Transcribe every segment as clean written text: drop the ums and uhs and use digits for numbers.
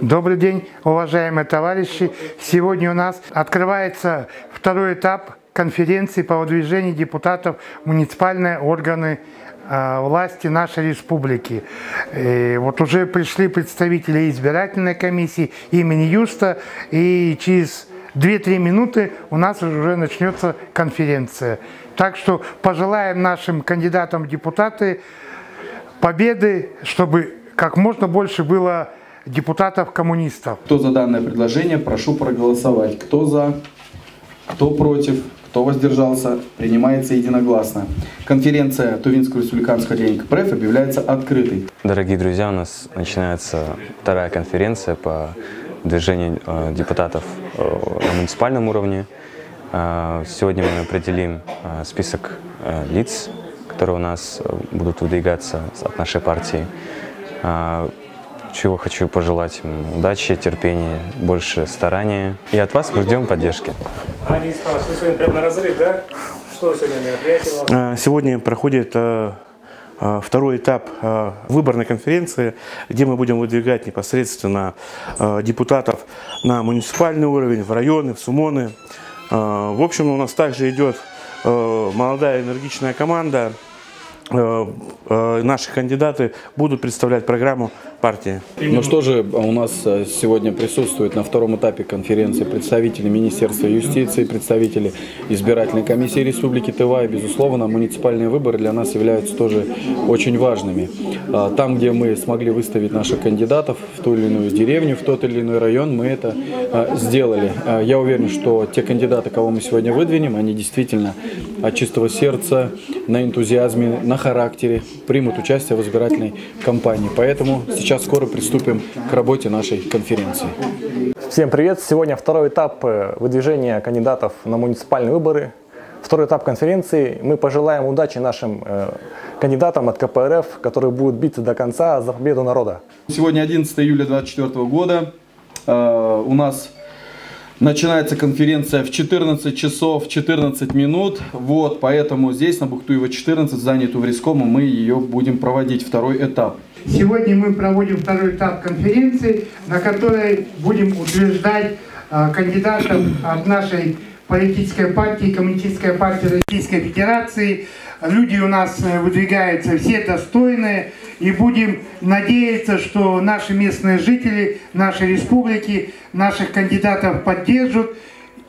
Добрый день, уважаемые товарищи! Сегодня у нас открывается второй этап конференции по выдвижению депутатов в муниципальные органы власти нашей республики. И вот уже пришли представители избирательной комиссии имени Юста, и через 2-3 минуты у нас уже начнется конференция. Так что пожелаем нашим кандидатам в депутаты победы, чтобы как можно больше было депутатов-коммунистов. Кто за данное предложение, прошу проголосовать. Кто за, кто против, кто воздержался, принимается единогласно. Конференция Тувинского республиканского отделения КПРФ объявляется открытой. Дорогие друзья, у нас начинается вторая конференция по движению депутатов на муниципальном уровне. Сегодня мы определим список лиц, которые у нас будут выдвигаться от нашей партии. Чего хочу пожелать им: удачи, терпения, больше старания. И от вас мы ждем поддержки. Андрей Исмайлович, вы сегодня прямо на разрыв, да? Что сегодня мероприятие? Сегодня проходит второй этап выборной конференции, где мы будем выдвигать непосредственно депутатов на муниципальный уровень, в районы, в СУМОНы. В общем, у нас также идет молодая энергичная команда. Наши кандидаты будут представлять программу партии. Ну что же, у нас сегодня присутствуют на втором этапе конференции представители Министерства юстиции, представители избирательной комиссии Республики Тыва. И, безусловно, муниципальные выборы для нас являются тоже очень важными. Там, где мы смогли выставить наших кандидатов в ту или иную деревню, в тот или иной район, мы это сделали. Я уверен, что те кандидаты, кого мы сегодня выдвинем, они действительно от чистого сердца, на энтузиазме, на характере примут участие в избирательной кампании. Поэтому сейчас скоро приступим к работе нашей конференции. Всем привет! Сегодня второй этап выдвижения кандидатов на муниципальные выборы. Второй этап конференции. Мы пожелаем удачи нашим кандидатам от КПРФ, которые будут биться до конца за победу народа. Сегодня 11 июля 2024 года. У нас начинается конференция в 14 часов 14 минут. Вот, поэтому здесь, на Бухтуева 14, в здании Туврискома, мы ее будем проводить, второй этап. Сегодня мы проводим второй этап конференции, на которой будем утверждать кандидатов от нашей политической партии, Коммунистической партии Российской Федерации. Люди у нас выдвигаются все достойные, и будем надеяться, что наши местные жители нашей республики наших кандидатов поддержат,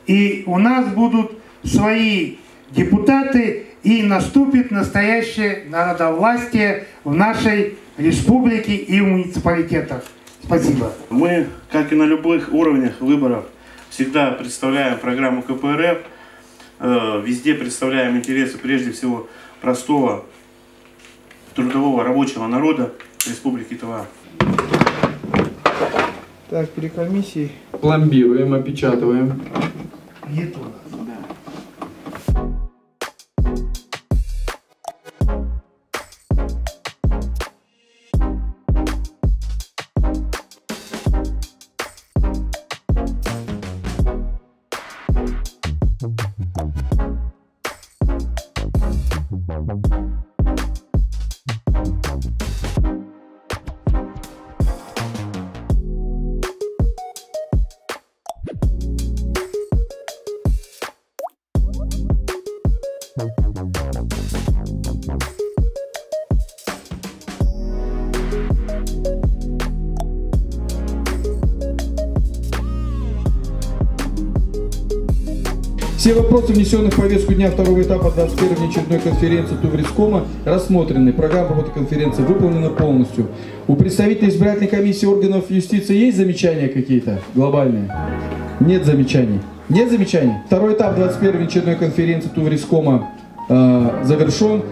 и у нас будут свои депутаты, и наступит настоящее народовластие в нашей республике и в муниципалитетах. Спасибо. Мы, как и на любых уровнях выборов, всегда представляем программу КПРФ, везде представляем интересы прежде всего простого трудового рабочего народа Республики Тыва. Так, при комиссии. Пломбируем, опечатываем. Где-то у нас. Все вопросы, внесенные в повестку дня второго этапа 21-й внеочередной конференции Туврискома, рассмотрены. Программа работы конференции выполнена полностью. У представителей избирательной комиссии органов юстиции есть замечания какие-то глобальные? Нет замечаний. Нет замечаний? Второй этап 21-й внеочередной конференции Туврискома завершен.